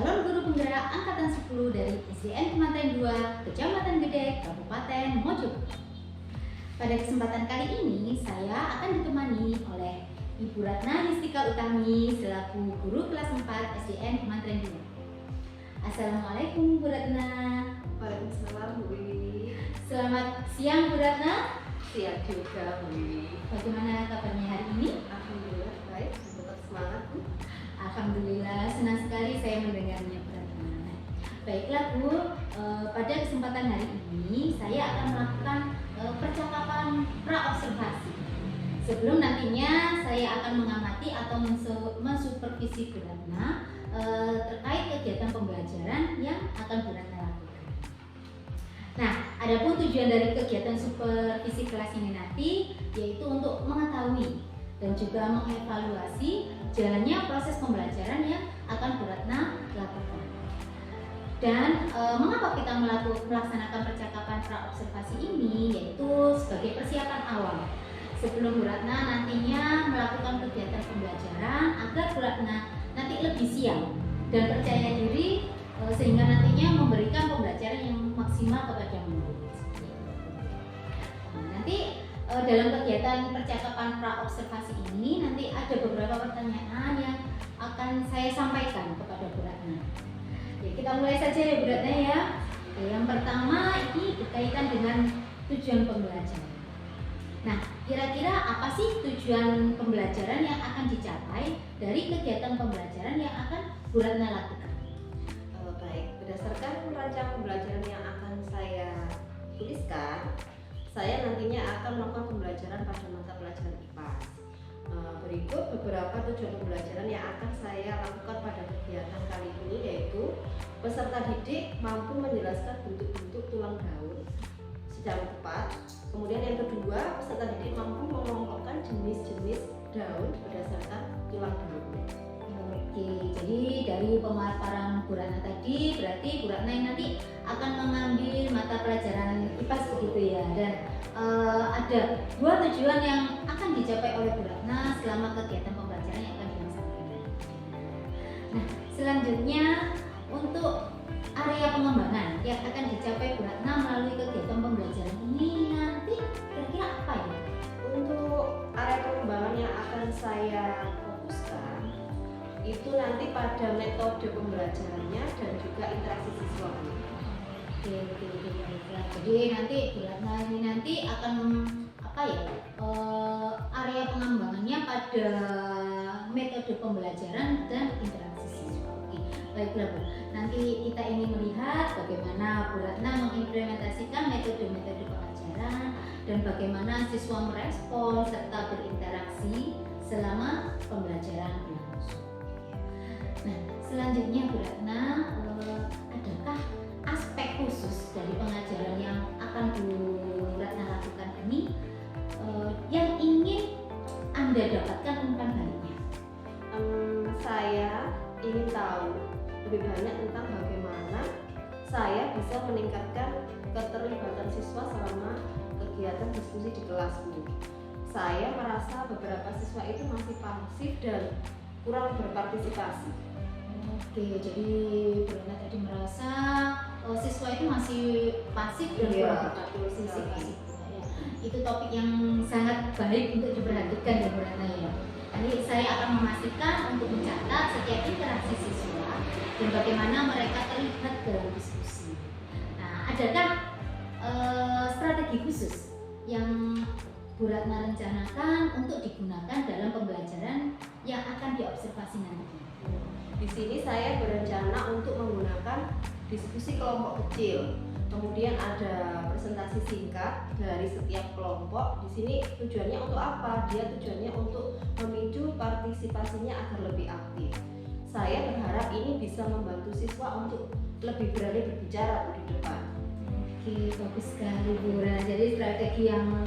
calon guru penggerak angkatan 10 dari SDN Pemantaran 2, Kecamatan Gede, Kabupaten Mojokerto. Pada kesempatan kali ini saya akan ditemani oleh Ibu Ratna Yustika Utami selaku guru kelas 4 SDN Pemantaran 2. Assalamualaikum Bu Ratna. Waalaikumsalam Bu Wiwi. Selamat siang Bu Ratna. Siang juga Bu Wiwi. Bagaimana kabarnya hari ini? Alhamdulillah baik, tetap semangat Bu. Alhamdulillah, senang sekali saya mendengarnya Bu Ratna. Baiklah Bu, pada kesempatan hari ini saya akan melakukan percakapan pra-observasi. Sebelum nantinya saya akan mengamati atau mensupervisi Bu Ratna terkait kegiatan pembelajaran yang akan Bu Ratna lakukan. Nah, adapun tujuan dari kegiatan supervisi kelas ini nanti yaitu untuk mengetahui dan juga mengevaluasi jalannya proses pembelajaran yang akan Bu Ratna lakukan. Dan mengapa kita melaksanakan percakapan pra-observasi ini, yaitu sebagai persiapan awal sebelum Bu Ratna nantinya melakukan kegiatan pembelajaran agar Bu Ratna nanti lebih siap dan percaya diri sehingga nantinya memberikan pembelajaran yang maksimal kepada murid. Nanti dalam kegiatan percakapan pra-observasi ini nanti ada beberapa pertanyaan yang akan saya sampaikan kepada Bu Ratna. Ya, kita mulai saja ya Bu Ratna ya. Yang pertama ini berkaitan dengan tujuan pembelajaran. Nah, kira-kira apa sih tujuan pembelajaran yang akan dicapai dari kegiatan pembelajaran yang akan Bu Ratna lakukan? Baik, berdasarkan rancang pembelajaran yang akan saya tuliskan, saya nantinya akan melakukan pembelajaran pada mata pelajaran IPA. Berikut beberapa tujuan pembelajaran yang akan saya lakukan pada kegiatan kali ini, yaitu peserta didik mampu menjelaskan bentuk-bentuk tulang daun secara tepat. Kemudian yang kedua, peserta didik mampu mengelompokkan jenis-jenis daun berdasarkan tulang daun. Oke, jadi dari pemaparan Bu Ratna tadi berarti Bu Ratna yang nanti akan mengambil mata pelajaran IPA begitu ya, dan ada dua tujuan yang akan dicapai oleh Bu Ratna selama kegiatan pembelajaran yang akan dilaksanakan. Nah, selanjutnya untuk area pengembangan yang akan dicapai Bu Ratna melalui kegiatan pembelajaran ini nanti kira-kira apa ya? Untuk area pengembangan yang akan saya fokuskan itu nanti pada metode pembelajarannya dan juga interaksi siswa. Oke, baiklah. Jadi nanti Bu Ratna ini nanti akan apa ya? Area pengembangannya pada metode pembelajaran dan interaksi siswa. Oke, baiklah Bu. Nanti kita ingin melihat bagaimana Bu Ratna mengimplementasikan metode-metode pengajaran dan bagaimana siswa merespon serta berinteraksi selama pembelajaran berlangsung. Nah, selanjutnya Bu Ratna, adakah aspek khusus dari pengajaran yang akan Bu Ratna lakukan ini yang ingin Anda dapatkan umpan baliknya? Saya ingin tahu lebih banyak tentang bagaimana saya bisa meningkatkan keterlibatan siswa selama kegiatan diskusi di kelas Bu. Saya merasa beberapa siswa itu masih pasif dan kurang berpartisipasi. Oke, jadi Bu Ratna tadi merasa siswa itu masih pasif dan kurang berpartisipasi. Ya, itu topik yang sangat baik untuk diperhatikan ya Bu Ratna ya. Nanti saya akan memastikan untuk mencatat setiap interaksi siswa dan bagaimana mereka terlibat dalam diskusi. Nah, adakah strategi khusus yang Bu Ratna rencanakan untuk digunakan dalam pembelajaran yang akan diobservasi nanti? Di sini saya berencana untuk menggunakan diskusi kelompok kecil. Kemudian ada presentasi singkat dari setiap kelompok. Di sini tujuannya untuk apa? Dia tujuannya untuk memicu partisipasinya agar lebih aktif. Saya berharap ini bisa membantu siswa untuk lebih berani berbicara di depan. Oke, bagus sekali Bu Ratna. Jadi strategi yang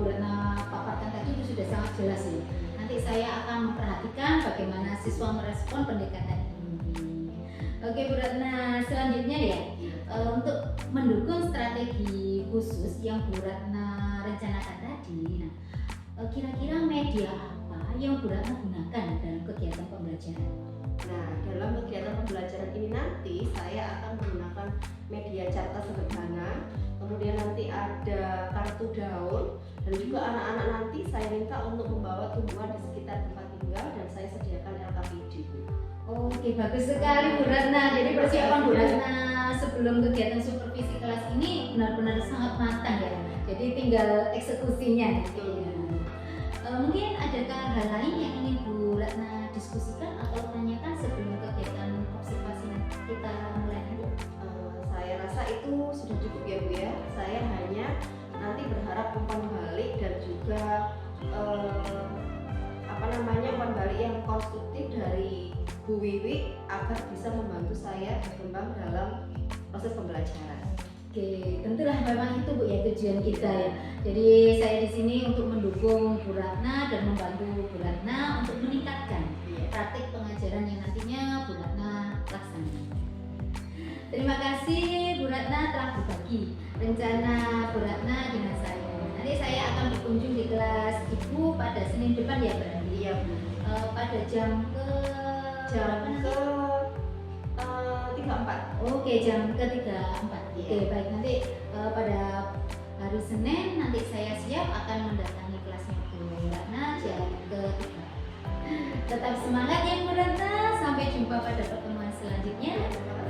Bu Ratna paparkan tadi itu sudah sangat jelas ya. Nanti saya akan memperhatikan bagaimana siswa merespon pendekatan ini. Oke Bu Ratna, selanjutnya ya untuk mendukung strategi khusus yang Bu Ratna rencanakan tadi. Nah, kira-kira media apa yang Bu Ratna gunakan dalam kegiatan pembelajaran? Nah, dalam kegiatan pembelajaran ini satu daun, dan juga anak-anak nanti saya minta untuk membawa tumbuhan di sekitar tempat tinggal dan saya sediakan LKPD. Oke, bagus sekali Bu Ratna. Jadi persiapan Bu Ratna sebelum kegiatan supervisi kelas ini benar-benar sangat matang ya. Jadi tinggal eksekusinya gitu ya. Mungkin adakah hal lain yang ingin Bu Ratna diskusikan atau tanyakan sebelum kegiatan observasi kita mulai nanti? Saya rasa itu sudah cukup ya Bu ya. Saya hanya nanti berharap umpan balik dan juga umpan balik yang konstruktif dari Bu Wiwi agar bisa membantu saya berkembang dalam proses pembelajaran. Oke, tentulah memang itu Bu ya tujuan kita ya. Jadi saya di sini untuk mendukung Bu Ratna dan membantu Bu Ratna untuk meningkatkan praktik pengajaran yang nantinya Bu Ratna laksanakan. Terima kasih Bu Ratna telah berbagi rencana Bu Ratna dengan saya. Nanti saya akan berkunjung di kelas Ibu pada Senin depan ya berarti. Iya Bu. Pada jam ke 34. Oke, jam ke-34. Oke, baik, nanti pada hari Senin nanti saya siap akan mendatangi kelasnya Bu Ratna jam ke-3. Tetap semangat ya Bu Ratna. Sampai jumpa pada pertemuan selanjutnya.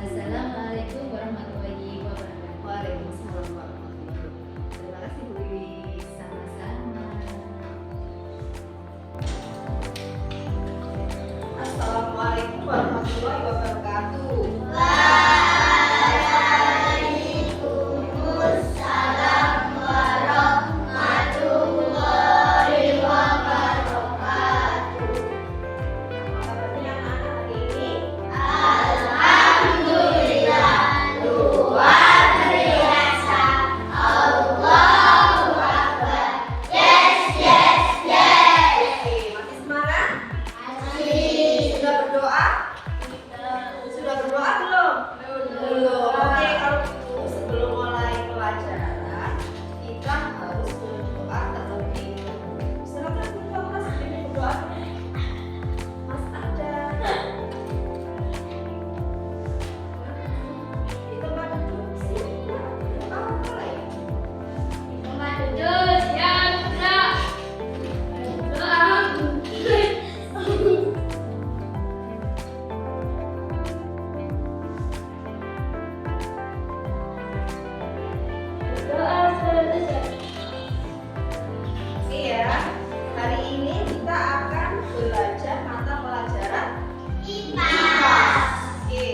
Assalamualaikum warahmatullahi wabarakatuh. Waalaikumsalam warahmatullahi wabarakatuh. Terima kasih Bu Wiwi. Sama-sama. Assalamualaikum warahmatullahi wabarakatuh. Waalaikumsalam warahmatullahi wabarakatuh. Kabarnya anak-anak hari ini? Alhamdulillah, luar biasa. Allahu Akbar. Yes, yes, yes. Oke, masih semangat? Asik. Sudah berdoa? Sudah berdoa belum? Belum. Oke, kalau gitu sebelum mulai pelajaran kita harus berdoa terlebih dahulu. Silakan kita Mas ini berdoa. Mas ada. Di tempat duduk silakan. Mulai. Tempat duduk yang benar. Doa selesai. Oke ya. Hari ini kita akan belajar mata pelajaran IPA. Oke,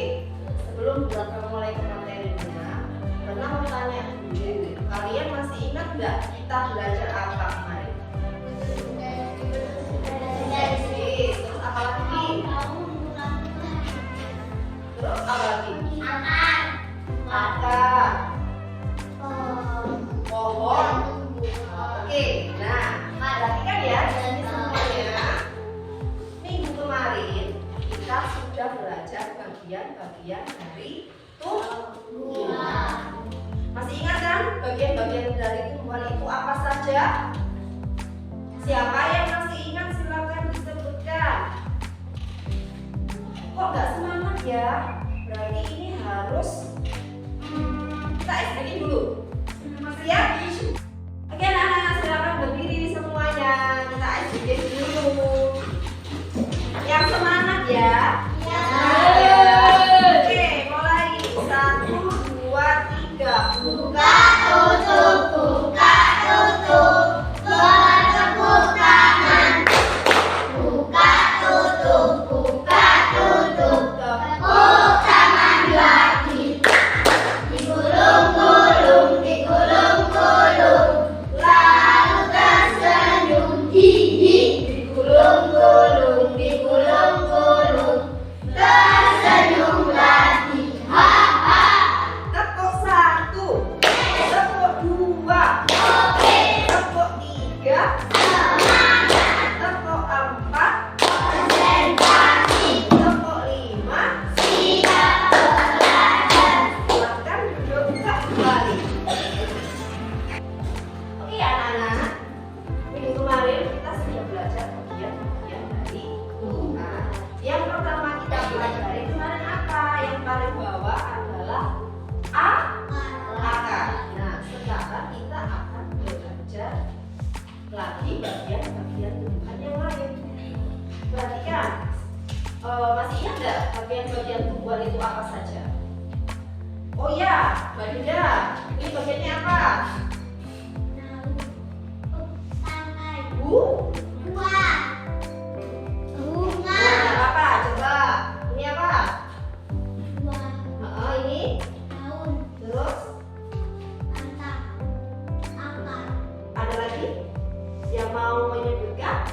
sebelum kita mulai ke materinya, pernah mau tanya dulu, kalian masih ingat nggak kita belajar apa kemarin? Oke, terus apa lagi? Terus apa lagi? Akar, pohon. Oke, nah perhatikan ya semuanya. Minggu kemarin kita sudah belajar bagian-bagian dari tumbuhan. Masih ingat kan bagian-bagian dari tumbuhan itu apa saja? Siapa yang masih ingat silakan disebutkan. Kok nggak semangat ya? Berarti ini harus kita explain dulu. Siap? Oke anak-anak silakan berdiri semuanya. Kita explain dulu. Yang semangat ya. Oke, mulai 1, 2, 3. Buka tutup, buka tutup. Buat tepuk tangan. Buka tutup, buka tutup. Tepuk tangan lagi. Digulung-gulung, digulung-gulung. Lalu tersenyum, hihi. Digulung-gulung, digulung-gulung. Tersenyum lagi, ha ha. Tepuk 1, tepuk 2, Oke, tepuk 3, semangat, tepuk 4, konsentrasi, tepuk 5. siap belajar. Silakan duduk kembali. Oke anak-anak, minggu kemarin kita sudah belajar bagian-bagian dari tumbuhan. Yang pertama kita pelajari kemarin apa? Yang paling bawah adalah akar. Nah, sekarang kita akan belajar bagian-bagian tumbuhan itu apa saja? Oh ya, Mbak Dinda, ini bagiannya apa? Bu? Nah, apa? Coba. Ini apa? Ini. Terus ada lagi yang mau menyebutkan?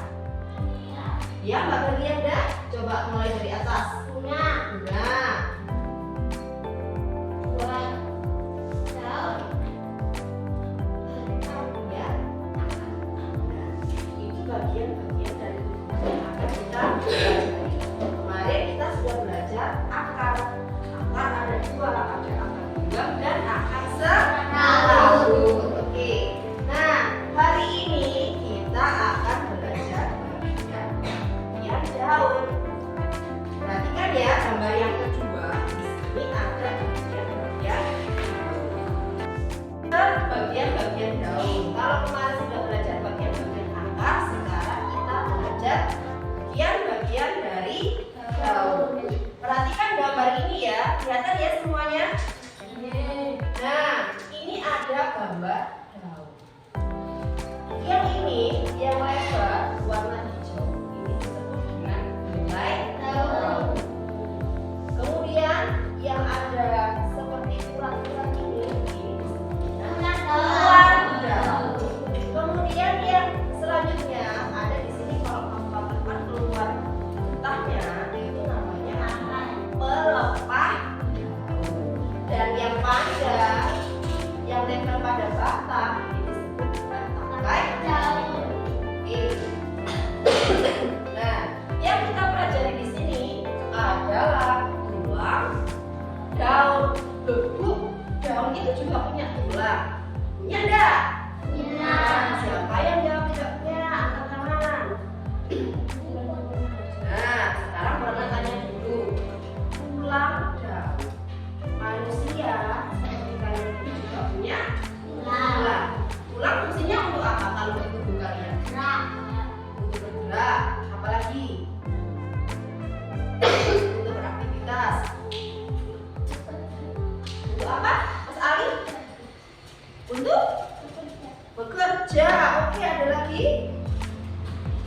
Ya, Mbak Berlianda. Coba mulai dari atas. Bunga. Ya. Itu bagian-bagian dari tubuh yang akan kita pelajari. Kemarin kita sudah belajar akar. Akar ada dua, ada akar bulat dan akar serabut. Oke. Nah, hari ini kita akan belajar bagian daun. Perhatikan ya gambar yang kedua. Di sini ada bagian daun. Kalau kemarin sudah belajar bagian-bagian akar, sekarang kita belajar bagian dari daun. Perhatikan gambar ini ya, kelihatan ya semuanya. Nah, ini ada gambar daun. Yang ini, yang lebar warna hijau, ini disebut dengan helai daun. Kemudian yang ada seperti urat-urat ini disebut dengan tulang daun. Kemudian yang selanjutnya ada di sini, kalau kamu katakan keluar getahnya, itu namanya pelepah daun. Dan yang panjang, yang nempel pada batang, ini disebut dengan tangkai daun. Oke. Nah, yang kita pelajari di sini adalah tulang daun. Bu, daun itu juga punya tulang. Punya enggak? Nah, siapa yang jawab tidak punya? Angkat tangan. Nah, sekarang Mona tanya dulu. Tulang daun. Manusia seperti kalian itu juga punya tulang. Tulang fungsinya untuk apa kalau di tubuh kalian? Untuk bergerak. Apalagi? Untuk beraktivitas. Untuk apa, Mas Ali? Untuk bekerja. Oke, ada lagi?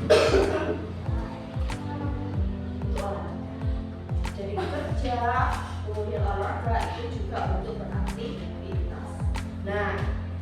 Untuk olahraga. Jadi bekerja, kemudian olahraga itu juga untuk beraktivitas. Nah,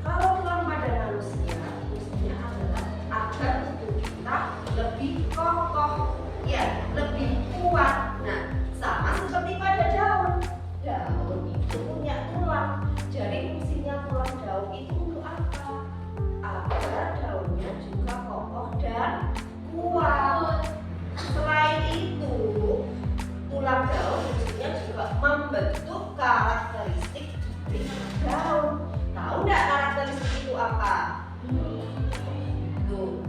kalau tulang pada manusia fungsinya adalah agar tubuh kita lebih kokoh, ya, lebih kuat. Nah, sama seperti pada daun. Daun itu punya tulang. Jadi fungsinya tulang daun itu untuk apa? Agar daunnya juga kokoh dan kuat. Selain itu, tulang daun fungsinya juga membentuk karakteristik dari daun. Tahu nggak karakteristik itu apa? Tuh,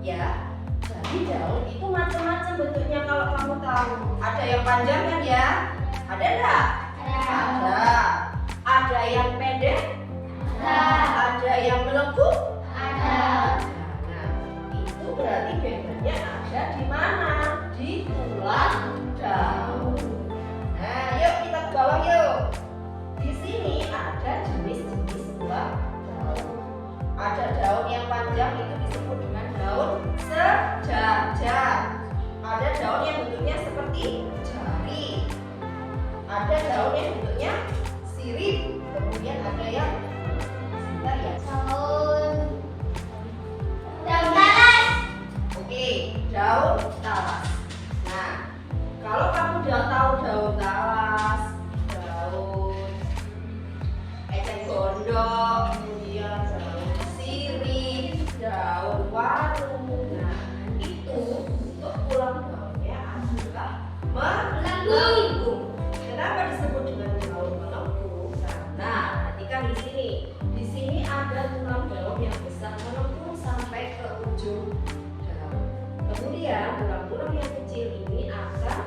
ya. Jadi daun itu macam-macam bentuknya kalau kamu tahu. Ada yang panjang kan ya? Ada nggak? Ada. Ada yang pendek? Ada yang melengkung? Nah, itu berarti bedanya ada di mana? Di tulang daun. Nah, yuk kita ke bawah yuk. Di sini ada jenis-jenis tulang daun. Ada daun yang panjang itu disebut dengan daun sejajar. Ada daun yang bentuknya seperti jari. Ada daun yang bentuknya sirip. Kemudian ada yang sebentar ya. Oke, daun talas. Nah, kalau kamu udah tahu daun talas, daun eceng gondok, kemudian daun sirip, daun warung. Nah, itu untuk tulang daunnya adalah melengkung. Kenapa disebut dengan daun melengkung? Karena perhatikan di sini. Di sini ada tulang daun yang besar melengkung sampai ke ujung daun. Kemudian tulang-tulang yang kecil ini akan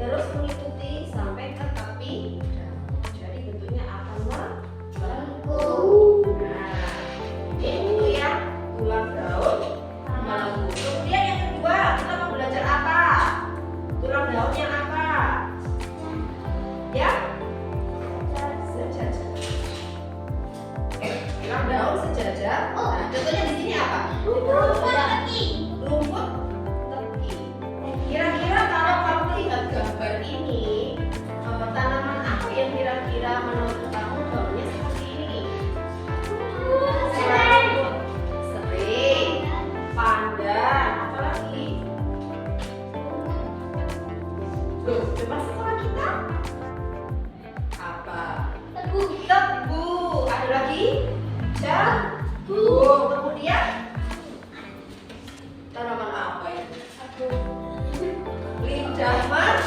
terus mengikuti sampai ke tepi daun. Jadi bentuknya akan melengkung. Nah, ini untuk yang tulang daun melengkung. Kemudian yang kedua, kita mau belajar apa? Tulang daun yang apa? tulang daun sejajar. Nah, contohnya di sini apa? Rumput teki. Rumput teki. Kira-kira kalau kamu lihat gambar ini, tanaman apa yang kira-kira menurut kamu daunnya seperti ini? Serai, pandan, apa lagi? Loh, coba sekolah kita apa? Tebu. Tebu. Ada lagi? Jambu. Kemudian tanaman apa ini? Lidah mas.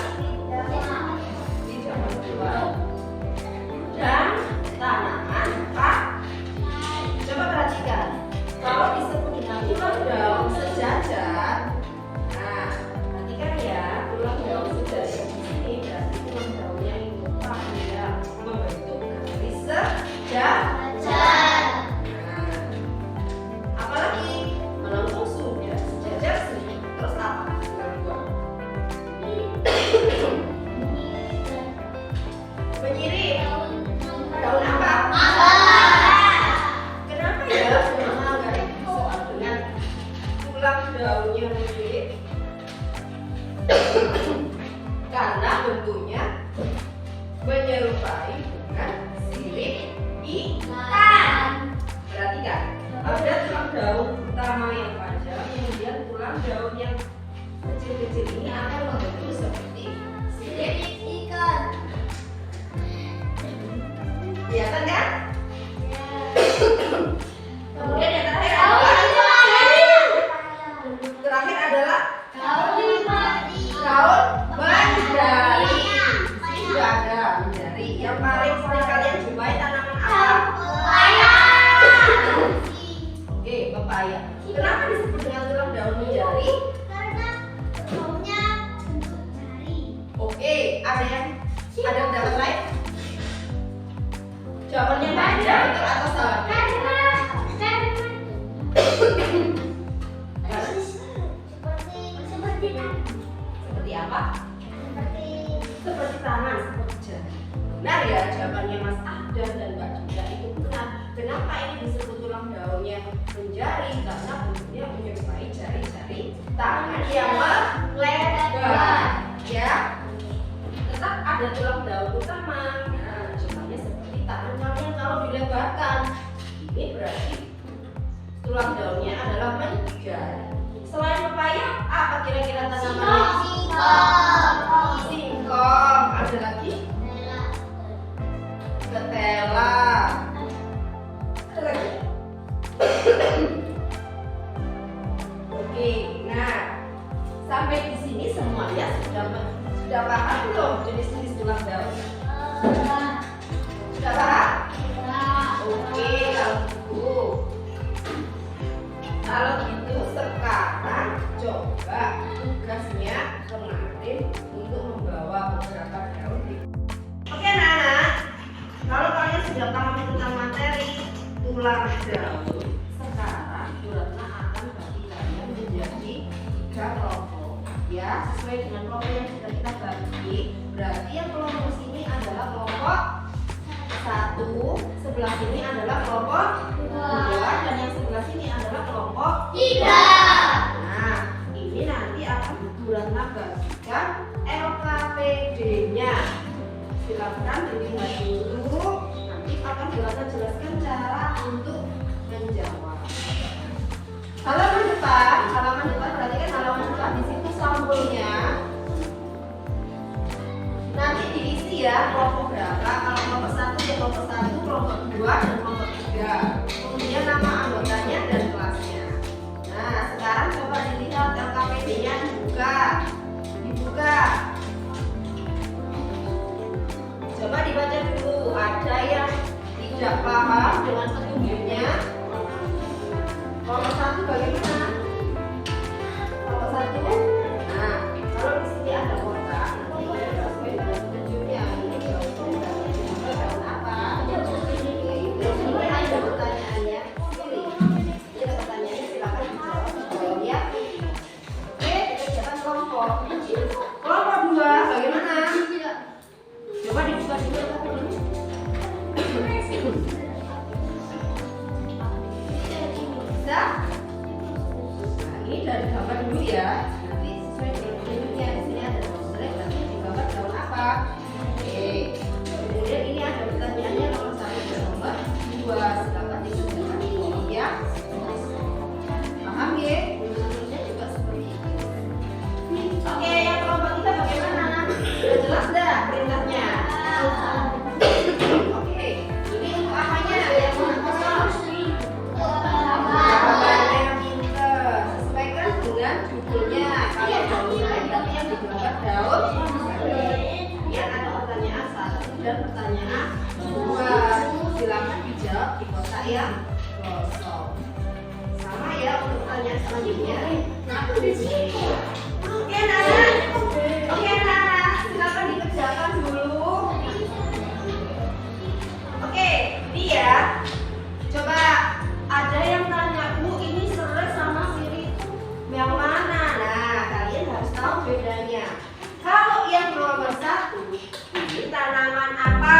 Lidah mas dua. Dan tanaman pak. Coba perhatikan. Kalau disebut dengan tulang daun sejajar, nah perhatikan ya, tulang daun sejajar di sini berarti tulang daunnya itu panjang membentuk garis sejajar. Nah, apalagi melengkung sudah sejajar sini. Terus apa? Yang kedua. Menyirip. Daun apa? Kenapa ya mangga itu disebut dengan tulang daunnya menyirip? Karena bentuknya menyerupai dengan sirip ikan. Perhatikan, ada tulang daun utama yang panjang, kemudian tulang daun yang kecil-kecil ini akan membentuk seperti sirip ikan. Kelihatan kan? Kemudian yang terakhir adalah daun bandari. Sudah ada bandari. Yang paling sering kalian jumpai tanaman apa? Oke, pepaya. Kenapa disebut dengan tulang daun bandari? Oke, ada pendapat lain? Jawabannya panjang betul atau salah? Seperti apa? Seperti tangan, seperti jari. Benar ya, jawabannya Mas Ahdan dan Mbak Juda itu benar. Kenapa ini disebut tulang daunnya menjari? Karena bentuknya menyerupai jari-jari tangan yang melebar. Ya, tetap ada tulang daun utama. Nah, contohnya seperti tangan kalian kalau dilebarkan. Ini berarti tulang daunnya adalah menjari. Selain pepaya, apa kira-kira tanaman? Singkong. Ada lagi? Ketela. Ada lagi? Oke, nah sampai di sini semuanya sudah paham belum jenis-jenis tulang daun? Sudah paham? Oke, kalau gitu sekarang coba tugasnya kemarin untuk membawa beberapa daun. Oke anak-anak, kalau kalian sudah paham tentang materi tulang daun, sekarang Bu Ratna akan bagi kalian menjadi 3 kelompok, ya sesuai dengan kelompok yang sudah kita bagi. Berarti yang kelompok sini adalah kelompok 1, sebelah sini adalah kelompok 2, dan yang sebelah sini adalah kelompok 3. Nah, ini nanti akan Bu Ratna bagikan LKPD-nya. Silakan dilihat dulu. Nanti akan Bu Ratna jelaskan cara untuk menjawab. Halaman depan perhatikan halaman depan di situ sampulnya. Nanti diisi ya kelompok berapa. Kalau kelompok 1 ya kelompok 1, kelompok 2 dan kelompok 3. Kemudian nama anggotanya dan kelasnya. Nah, sekarang coba dilihat LKPD-nya dibuka. Coba dibaca dulu. Ada yang tidak paham dengan petunjuknya? Kelompok 1 bagaimana? Kelompok 1. Nah, kalau di sini ada kotak, nanti sesuai dengan petunjuknya. Ini jawabannya daun apa? Ini ada pertanyaannya. Pilih. Ini ada pertanyaannya, silakan dijawab ya. Oke, kegiatan kelompok. Kelompok 2 bagaimana? Coba dibuka dulu. gambar dulu ya. Nanti sesuai dengan bentuknya. Di sini ada tombol, berarti digambar daun apa? Oke. Kemudian ini ada pertanyaannya nomor 1 dan nomor 2. Silakan dikerjakan di kolom ya. Paham ya? Bentuknya juga seperti itu. Oke, yang kelompok kita bagaimana? Sudah jelas dah perintahnya? Oke, ini untuk apanya? Yang mana kosong? Jawabannya yang pinter. Sesuaikan dengan judulnya. Kalau daunnya tapi yang digambar daun. Kemudian ada pertanyaan 1 dan pertanyaan 2. Silakan dijawab di kotak yang kosong. Sama ya untuk pertanyaan selanjutnya. Aku di sini. Oke nak, silakan dikerjakan dulu. Oke, dia coba ada yang tanya, Bu, ini serai sama sirih yang mana? Nah, kalian harus tahu bedanya. Kalau yang nomor 1 ini tanaman apa?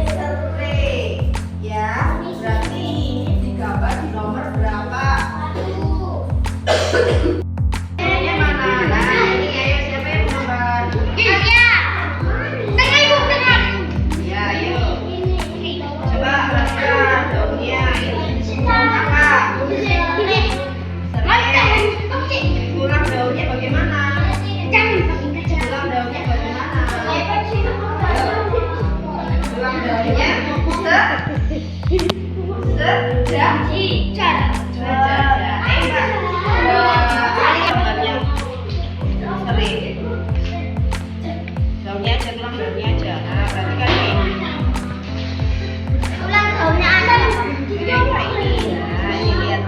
Serai. Ya, berarti ini digambar di nomor berapa? Yang mana? Nah, ini ayo siapa yang gambar? Ya, ayo. Coba perhatikan daunnya ini apa? Serai. Tulang daunnya bagaimana? Tulang daunnya bagaimana? Tulang daunnya daunnya aja, tulang daunnya aja. Nah, berarti kan ini. Nah, ini lihat.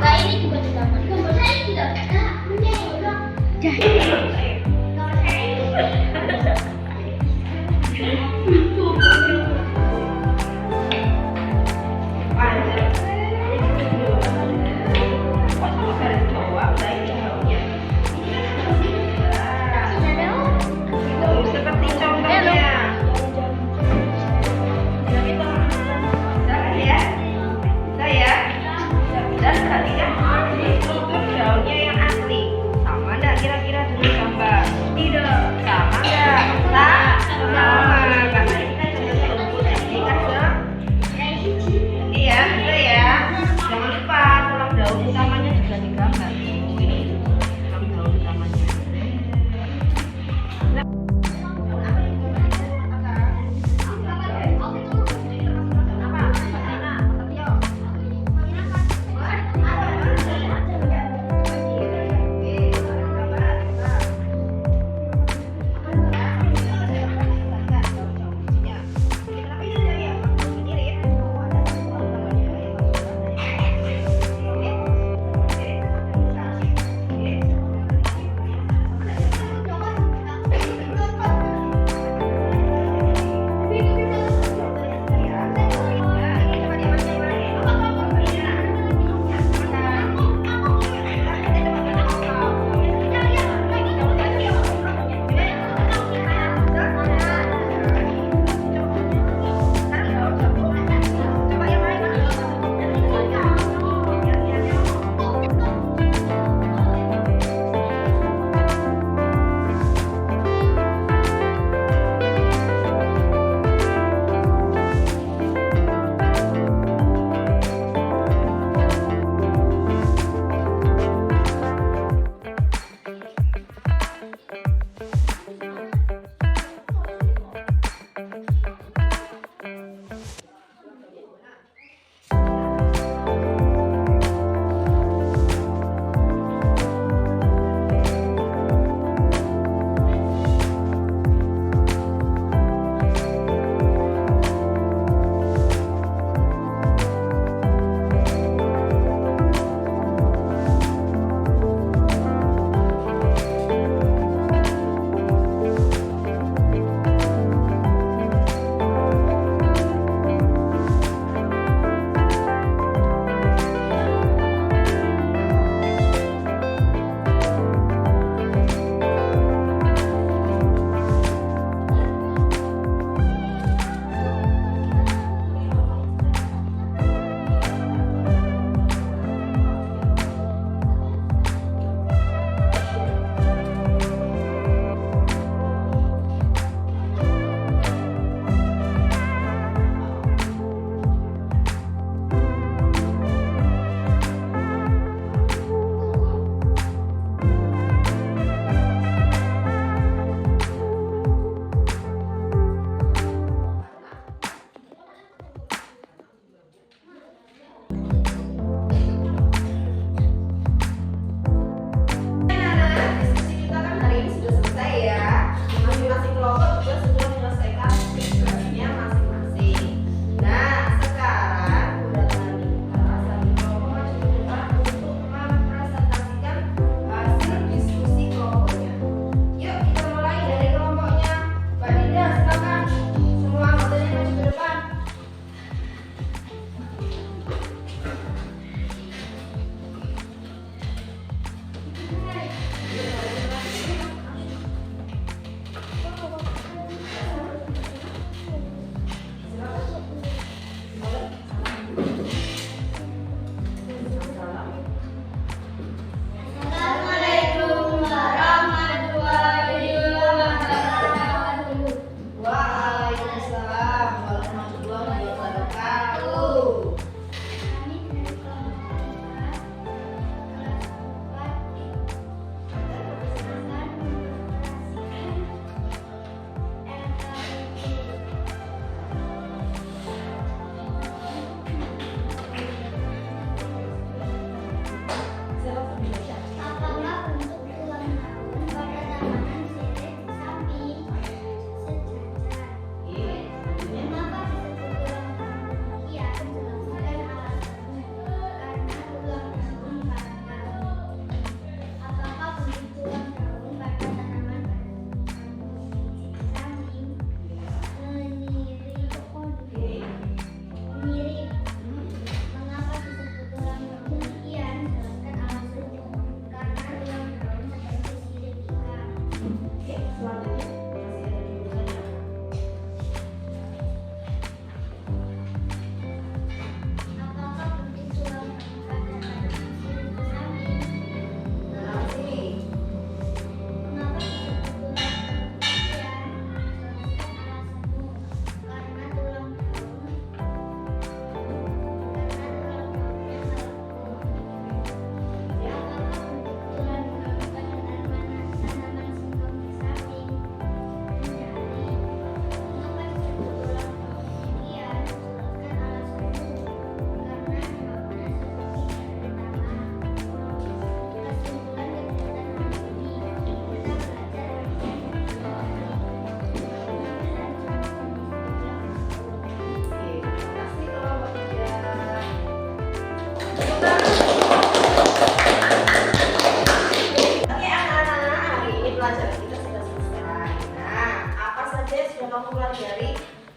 Seperti contohnya. Saya dan perhatikan ini struktur daunnya yang asli. Sama enggak kira-kira dengan gambar? Tidak. Sama enggak? Sama. Karena ini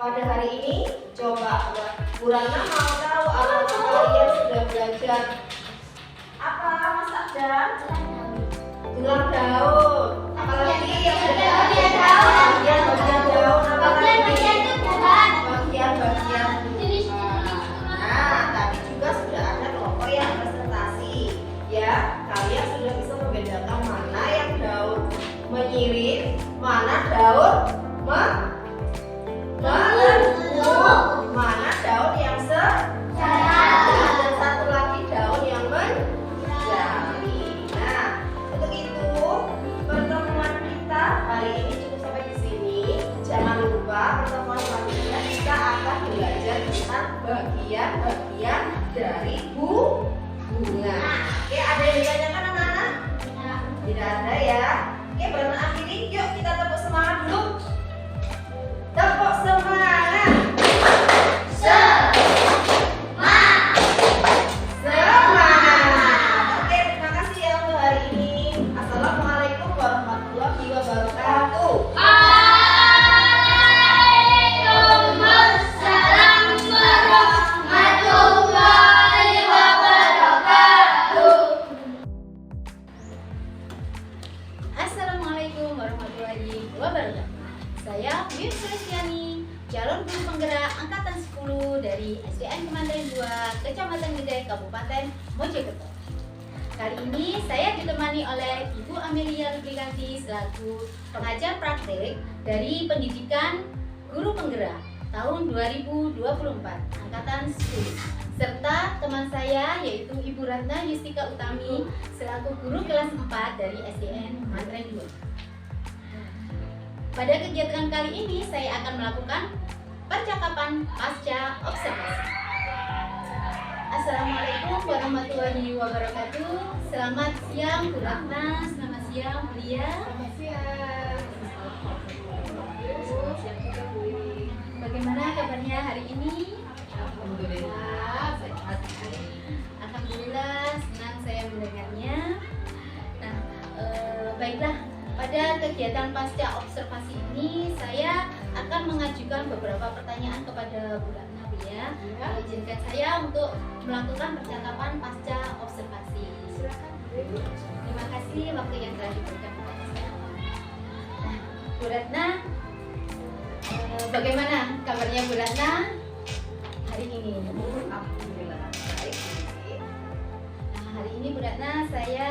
pada hari ini coba Bu Rana mau tahu apakah kalian sudah belajar apa Mas Adam? Gelang daun. Apalagi yang sudah bagian daun apa lagi? Bagian-bagian. Nah, tadi juga sudah ada kelompok yang presentasi. Ya, kalian sudah bisa membedakan mana yang daun menyirit, mana daun melengkung, mana daun yang dan satu lagi daun yang menjadi. Nah, untuk itu pertemuan kita hari ini cukup sampai di sini. Jangan lupa pertemuan selanjutnya kita akan belajar tentang bagian-bagian dari bunga. Oke, ada yang ditanyakan anak-anak? Tidak ada ya. Oke, berenang akhiri. Yuk kita tepuk semangat dulu. Tepuk semangat. Semangat. Oke, terima kasih ya untuk hari ini. Assalamualaikum warahmatullahi wabarakatuh. Waalaikumsalam warahmatullahi wabarakatuh. Assalamualaikum warahmatullahi wabarakatuh. Saya Wim Kristiani, calon guru penggerak angkatan 10 dari SDN Kemanten 2, Kecamatan Gede, Kabupaten Mojokerto. Kali ini saya ditemani oleh Ibu Amelia Lubrikanti selaku pengajar praktik dari Pendidikan Guru Penggerak tahun 2024 angkatan 10, serta teman saya yaitu Ibu Ratna Yustika Utami selaku guru kelas 4 dari SDN Kemanten 2. Pada kegiatan kali ini saya akan melakukan percakapan pasca observasi. Assalamualaikum warahmatullahi wabarakatuh. Selamat siang Bu Ratna, selamat siang Bu Lia. Selamat siang. Selamat siang juga Bu. Bagaimana kabarnya hari ini? Alhamdulillah sehat. Alhamdulillah, senang saya mendengarnya. Nah, baiklah, pada kegiatan pasca observasi ini saya akan mengajukan beberapa pertanyaan kepada Bu Ratna, Bu ya. Izinkan saya untuk melakukan percakapan pasca observasi. Silakan. Terima kasih waktu yang telah diberikan kepada saya. Nah, Bu Ratna, bagaimana kabarnya Bu Ratna hari ini? Alhamdulillah baik. Nah, hari ini Bu Ratna saya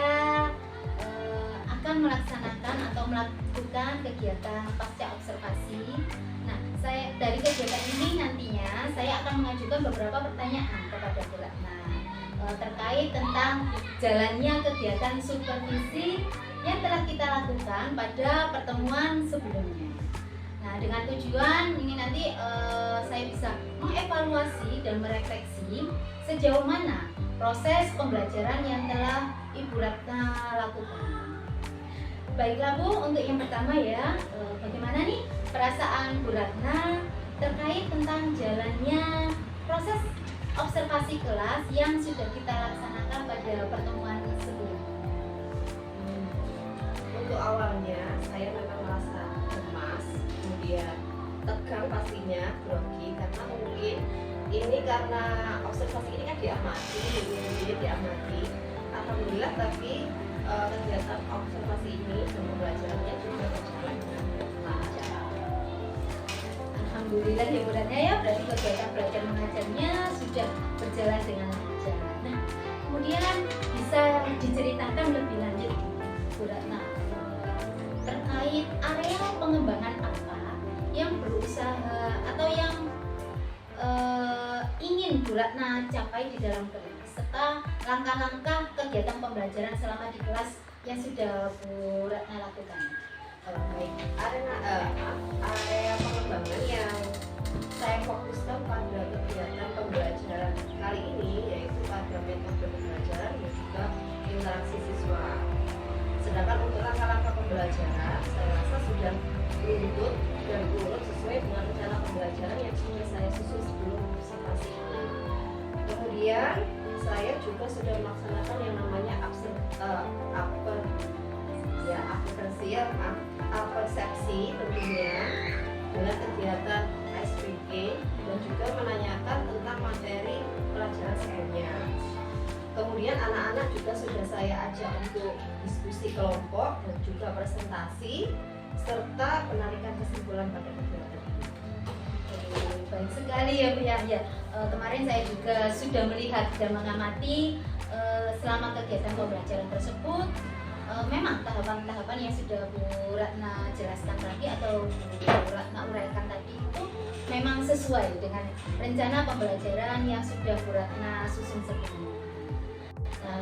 akan melaksanakan atau melakukan kegiatan pasca observasi. Nah, dari kegiatan ini nantinya saya akan mengajukan beberapa pertanyaan kepada Bu Ratna terkait tentang jalannya kegiatan supervisi yang telah kita lakukan pada pertemuan sebelumnya. Nah, dengan tujuan ini nanti saya bisa mengevaluasi dan merefleksi sejauh mana proses pembelajaran yang telah Ibu Ratna lakukan. Baiklah Bu, untuk yang pertama ya, bagaimana nih perasaan Bu Ratna terkait tentang jalannya proses observasi kelas yang sudah kita laksanakan pada pertemuan sebelumnya? Untuk awalnya saya memang merasa cemas, kemudian tegang pastinya, grogi karena mungkin ini karena observasi ini kan diamati. Alhamdulillah tapi kegiatan observasi ini dan pembelajarannya juga berjalan dengan lancar. Alhamdulillah ya Bu Ratna ya, berarti kegiatan belajar mengajarnya sudah berjalan dengan lancar. Nah, kemudian bisa diceritakan lebih lanjut Bu Ratna terkait area pengembangan apa yang berusaha atau yang ingin Bu Ratna capai di dalam kelas, serta langkah-langkah kegiatan pembelajaran selama di kelas yang sudah Bu Ratna lakukan. Baik, area pengembangan yang saya fokuskan pada kegiatan pembelajaran kali ini yaitu pada metode pembelajaran dan juga interaksi siswa. Sedangkan untuk langkah-langkah pembelajaran saya rasa sudah runtut dan urut sesuai dengan rencana pembelajaran yang sudah saya susun sebelum observasi ini. Kemudian saya juga sudah melaksanakan yang namanya persepsi tentunya dengan kegiatan ice breaking lainnya. Kemudian anak-anak juga sudah saya ajak untuk diskusi kelompok dan juga presentasi serta penarikan kesimpulan pada kegiatan ini. Oke, baik sekali ya Bu ya. Kemarin saya juga sudah melihat dan mengamati selama kegiatan pembelajaran tersebut. Memang tahapan-tahapan yang sudah Bu Ratna jelaskan tadi atau Bu Ratna uraikan tadi itu memang sesuai dengan rencana pembelajaran yang sudah Bu Ratna susun sebelumnya. Nah,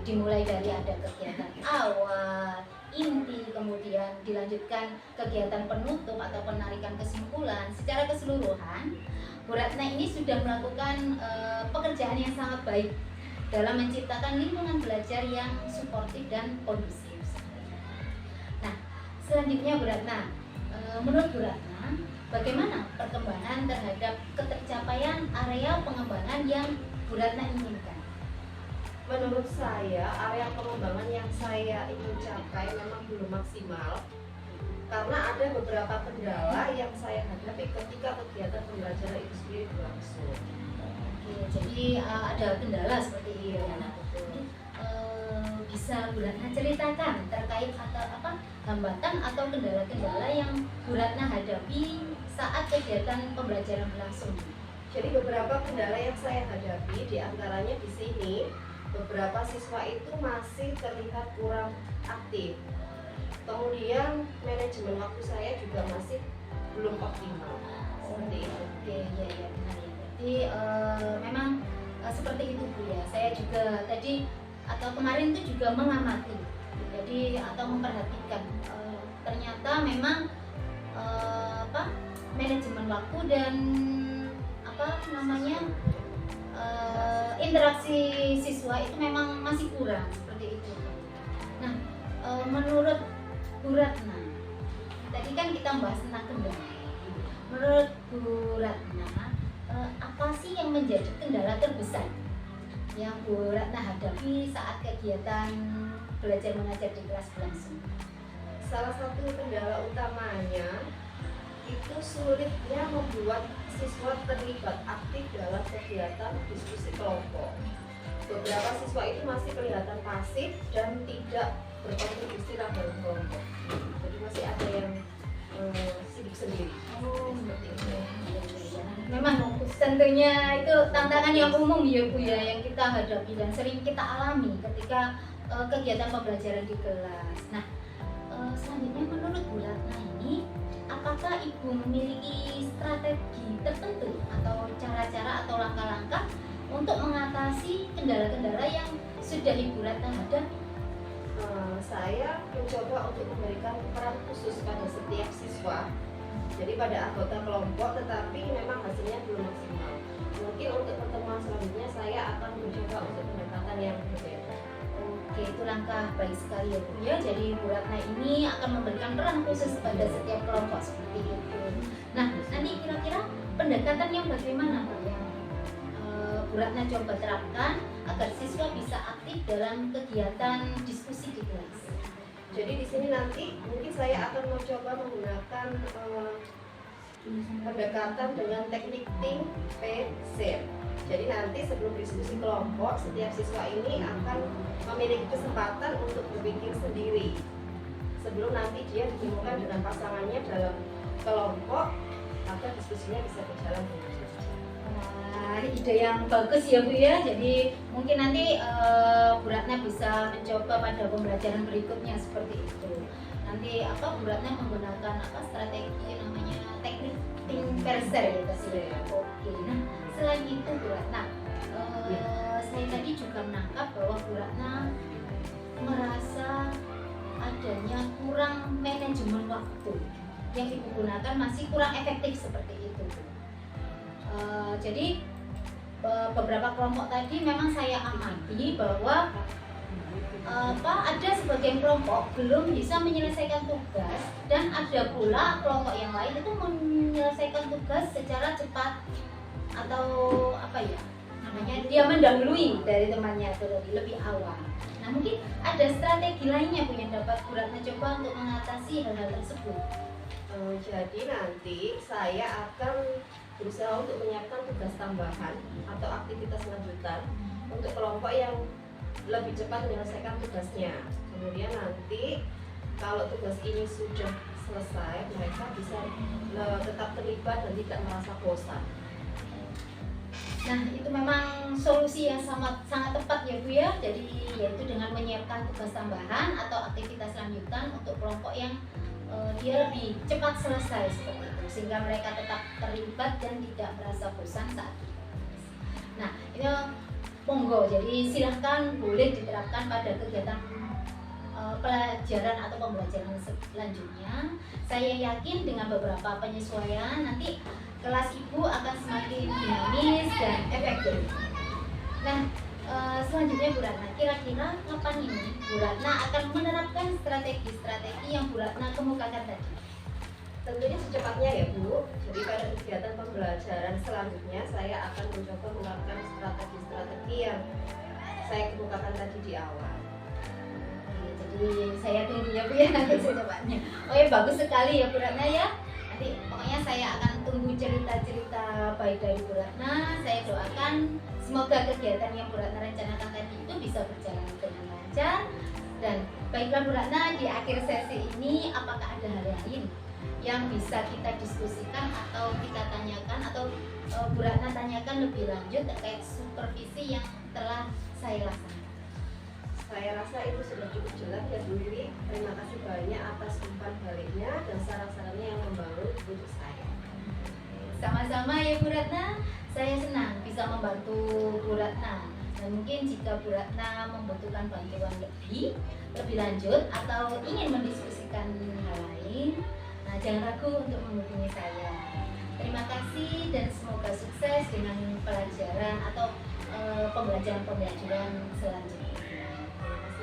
dimulai dari ada kegiatan awal, inti, kemudian dilanjutkan kegiatan penutup atau penarikan kesimpulan. Secara keseluruhan, Bu Ratna ini sudah melakukan pekerjaan yang sangat baik dalam menciptakan lingkungan belajar yang suportif dan kondusif. Nah, selanjutnya Bu Ratna, menurut Bu Ratna, bagaimana perkembangan terhadap ketercapaian area pengembangan yang Bu Ratna inginkan? Menurut saya, area pengembangan yang saya ingin capai memang belum maksimal karena ada beberapa kendala yang saya hadapi ketika kegiatan pembelajaran itu sendiri berlangsung. Oke, jadi ada kendala seperti itu ya. Nah, bisa Bu Ratna ceritakan terkait atau apa hambatan atau kendala-kendala yang Bu Ratna hadapi saat kegiatan pembelajaran berlangsung? Jadi beberapa kendala yang saya hadapi diantaranya di sini beberapa siswa itu masih terlihat kurang aktif. Kemudian manajemen waktu saya juga masih belum optimal. Seperti itu. Oke, ya benar ya. Berarti memang seperti itu Bu ya. Saya juga tadi atau kemarin itu juga mengamati. Jadi atau memperhatikan ternyata memang manajemen waktu dan interaksi siswa itu memang masih kurang seperti itu. Nah, menurut Bu Ratna, tadi kan kita membahas tentang kendala. Menurut Bu Ratna, apa sih yang menjadi kendala terbesar yang Bu Ratna hadapi saat kegiatan belajar mengajar di kelas berlangsung? Salah satu kendala utamanya itu sulitnya membuat siswa terlibat aktif dalam kegiatan diskusi kelompok. Beberapa siswa itu masih kelihatan pasif dan tidak berkontribusi dalam kelompok. Jadi masih ada yang sibuk sendiri. Seperti itu. Memang tentunya itu tantangan yang umum ya Bu ya, yang kita hadapi dan sering kita alami ketika kegiatan pembelajaran di kelas. Nah, selanjutnya menurut Bu Ratna ini, apakah Ibu memiliki strategi tertentu atau cara-cara atau langkah-langkah untuk mengatasi kendala-kendala yang sudah Ibu Ratna hadapi? Saya mencoba untuk memberikan peran khusus pada setiap siswa. Jadi pada anggota kelompok, tetapi memang hasilnya belum maksimal. Mungkin untuk pertemuan selanjutnya saya akan mencoba untuk pendekatan yang berbeda. Oke, itu langkah baik sekali ya Bu ya. Jadi Bu Ratna ini akan memberikan peran khusus pada setiap kelompok seperti itu. Nah, nanti kira-kira pendekatan yang bagaimana Bu yang Bu Ratna coba terapkan agar siswa bisa aktif dalam kegiatan diskusi di kelas? Jadi di sini nanti mungkin saya akan mencoba menggunakan pendekatan dengan teknik think, pair, share. Jadi nanti sebelum diskusi kelompok, setiap siswa ini akan memiliki kesempatan untuk berpikir sendiri sebelum nanti dia ditemukan dengan pasangannya dalam kelompok agar diskusinya bisa berjalan dengan lancar. Ide yang bagus ya Bu ya. Jadi mungkin nanti Bu Ratna bisa mencoba pada pembelajaran berikutnya seperti itu. Nanti Bu Ratna menggunakan strategi namanya teknik think pair share ya tadi. Oke. Nah, selain itu Bu Ratna, saya tadi juga menangkap bahwa Bu Ratna merasa adanya kurang manajemen waktu yang Ibu gunakan masih kurang efektif seperti itu. Jadi beberapa kelompok tadi memang saya amati bahwa ada sebagian kelompok belum bisa menyelesaikan tugas dan ada pula kelompok yang lain itu menyelesaikan tugas secara cepat atau dia mendahului dari temannya atau lebih awal. Nah, mungkin ada strategi lainnya Bu yang dapat Bu Ratna coba untuk mengatasi hal-hal tersebut. Jadi nanti saya akan berusaha untuk menyiapkan tugas tambahan atau aktivitas lanjutan untuk kelompok yang lebih cepat menyelesaikan tugasnya. Kemudian nanti kalau tugas ini sudah selesai, mereka bisa tetap terlibat dan tidak merasa bosan. Nah, itu memang solusi yang sangat tepat ya Bu ya. Jadi yaitu dengan menyiapkan tugas tambahan atau aktivitas lanjutan untuk kelompok yang dia lebih cepat selesai seperti itu, sehingga mereka tetap terlibat dan tidak merasa bosan saat bertugas. Nah, ini monggo, jadi silahkan boleh diterapkan pada kegiatan pelajaran atau pembelajaran selanjutnya. Saya yakin dengan beberapa penyesuaian nanti kelas Ibu akan semakin dinamis dan efektif. Nah, selanjutnya Bu Ratna, kira-kira kapan ini Bu Ratna akan menerapkan strategi-strategi yang Bu Ratna kemukakan tadi? Tentunya secepatnya ya Bu. Jadi pada kegiatan pembelajaran selanjutnya saya akan mencoba menerapkan strategi-strategi yang saya kemukakan tadi di awal. Jadi saya tunggu ya Bu ya nanti secepatnya. Oh ya, bagus sekali ya Bu Ratna ya. Nanti pokoknya saya akan tunggu cerita-cerita baik dari Bu Ratna. Saya doakan semoga kegiatan yang Bu Ratna rencanakan tadi itu bisa berjalan dengan lancar. Dan baiklah Bu Ratna, di akhir sesi ini apakah ada hal lain yang bisa kita diskusikan atau kita tanyakan atau Bu Ratna tanyakan lebih lanjut terkait supervisi yang telah saya laksanakan? Saya rasa itu sudah cukup jelas ya Bu Wiwi. Terima kasih banyak atas umpan baliknya dan saran-sarannya yang membangun untuk saya. Sama-sama ya Bu Ratna, saya senang bisa membantu Bu Ratna. Dan mungkin jika Bu Ratna membutuhkan bantuan lebih lanjut atau ingin mendiskusikan hal lain, nah jangan ragu untuk menghubungi saya. Terima kasih dan semoga sukses dengan pelajaran atau pembelajaran selanjutnya.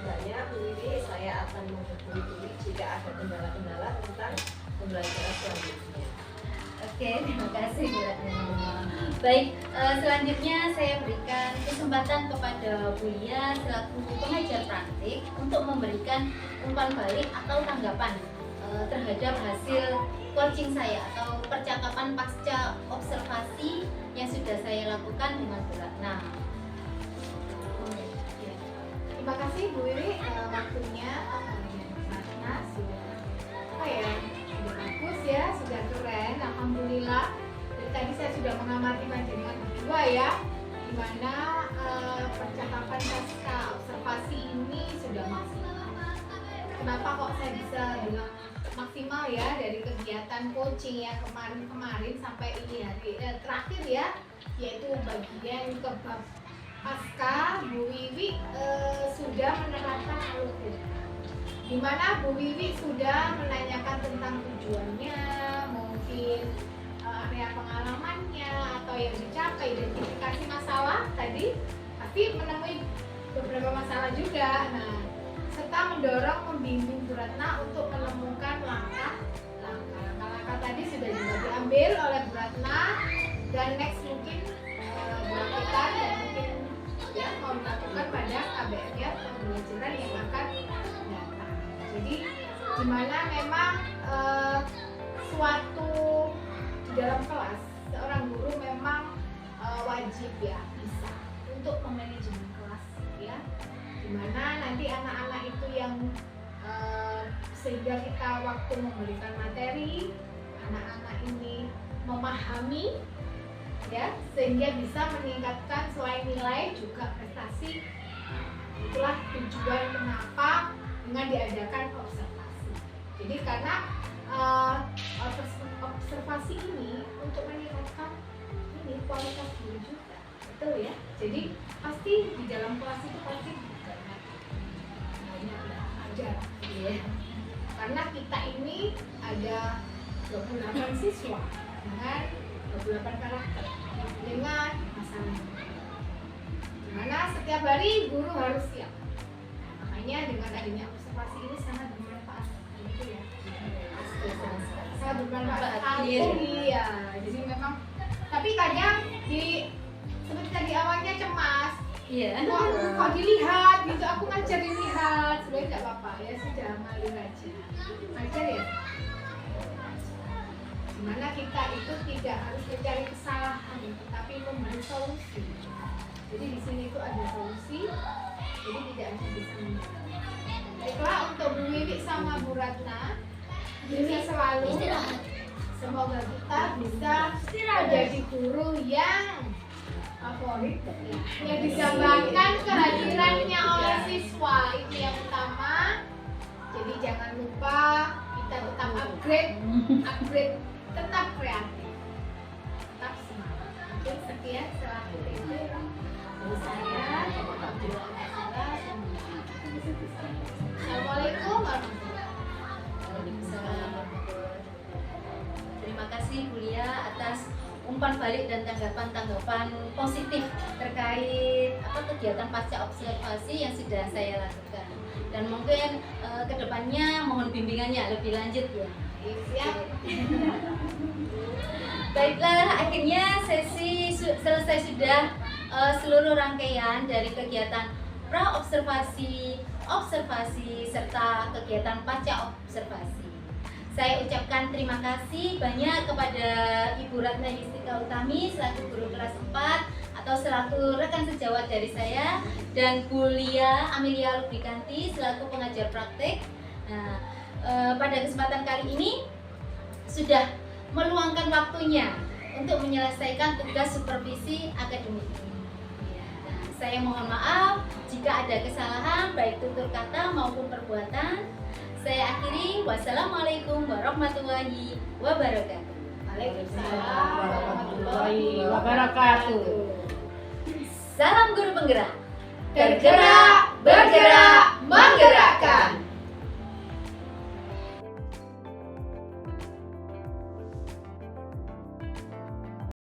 Banyak Bu Wiwi, saya akan menghubungi Bu Wiwi jika ada kendala-kendala tentang pembelajaran selanjutnya. Oke, terima kasih Bu Ratna. Baik, selanjutnya saya berikan kesempatan kepada Bu Lia selaku pengajar praktik untuk memberikan umpan balik atau tanggapan terhadap hasil coaching saya atau percakapan pasca observasi yang sudah saya lakukan dengan Bu Ratna. Terima kasih Bu Wiwi, waktunya Ratna sudah sudah bagus ya, sudah keren, alhamdulillah. Dari tadi saya sudah mengamati panjenengan berdua ya, dimana percakapan pasca observasi ini sudah maksimal. Kenapa kok saya bisa bilang maksimal ya, dari kegiatan coaching ya kemarin sampai ini hari terakhir ya, yaitu bagian kebab pasca Bu Wiwi sudah menerapkan alur, di mana Bu Wiwi sudah menanyakan tentang tujuannya, mungkin area pengalamannya atau yang dicapai, identifikasi masalah tadi pasti menemui beberapa masalah juga. Nah, serta mendorong membimbing Bu Ratna untuk menemukan langkah-langkah tadi sudah juga diambil oleh Bu Ratna, dan next mungkin dilakukan dan mungkin ya mau dilakukan pada KBR pembelajaran yang akan datang. Jadi dimana memang suatu di dalam kelas seorang guru memang wajib ya bisa untuk memanajemen kelas ya, dimana nanti anak-anak itu yang sehingga kita waktu memberikan materi anak-anak ini memahami ya, sehingga bisa meningkatkan selain nilai juga prestasi. Itulah tujuan kenapa dengan diadakan observasi. Jadi karena observasi ini untuk meningkatkan ini kualitas guru juga, betul ya. Jadi pasti di dalam kelas itu pasti banyak ajar ya. Karena kita ini ada 28 siswa dengan 28 karakter dengan masalah, dimana setiap hari guru harus siap. Makanya dengan adanya observasi ini sangat bermanfaat, gitu ya. Sangat bermanfaat sekali ya. Jadi memang, tapi kadang seperti tadi awalnya cemas. Iya. Kok dilihat gitu, aku ngajar dilihat, sebenarnya nggak apa-apa ya, sudah malu aja. Ngajar ya. Dimana kita itu tidak harus mencari kesalahan tetapi memberi solusi. Jadi di sini itu ada solusi, jadi tidak hanya bisa mendengar. Baiklah, untuk Bu Wiwi sama Bu Ratna, bisa selalu semoga kita bisa menjadi guru yang favorit, yang didambakan kehadirannya oleh siswa, itu yang utama. Jadi jangan lupa kita tetap upgrade, tetap kreatif, tetap semangat. Mungkin sekian selaku itu dari saya. Assalamualaikum warahmatullahi wabarakatuh. Terima kasih Bu Lia atas umpan balik dan tanggapan positif terkait kegiatan pasca observasi yang sudah saya lakukan. Dan mungkin kedepannya mohon bimbingannya lebih lanjut ya. Siap. Baiklah, akhirnya sesi selesai sudah seluruh rangkaian dari kegiatan pra-observasi, observasi, serta kegiatan pasca observasi. Saya ucapkan terima kasih banyak kepada Ibu Ratna Yustika Utami selaku guru kelas 4 atau selaku rekan sejawat dari saya, dan Bu Lia Amelia Lubrikanti selaku pengajar praktek. Nah, pada kesempatan kali ini sudah meluangkan waktunya untuk menyelesaikan tugas supervisi akademik ini. Nah, saya mohon maaf jika ada kesalahan baik tutur kata maupun perbuatan. Saya akhiri, wassalamualaikum warahmatullahi wabarakatuh. Waalaikumsalam warahmatullahi wabarakatuh. Salam guru penggerak. Tergerak, bergerak, menggerak.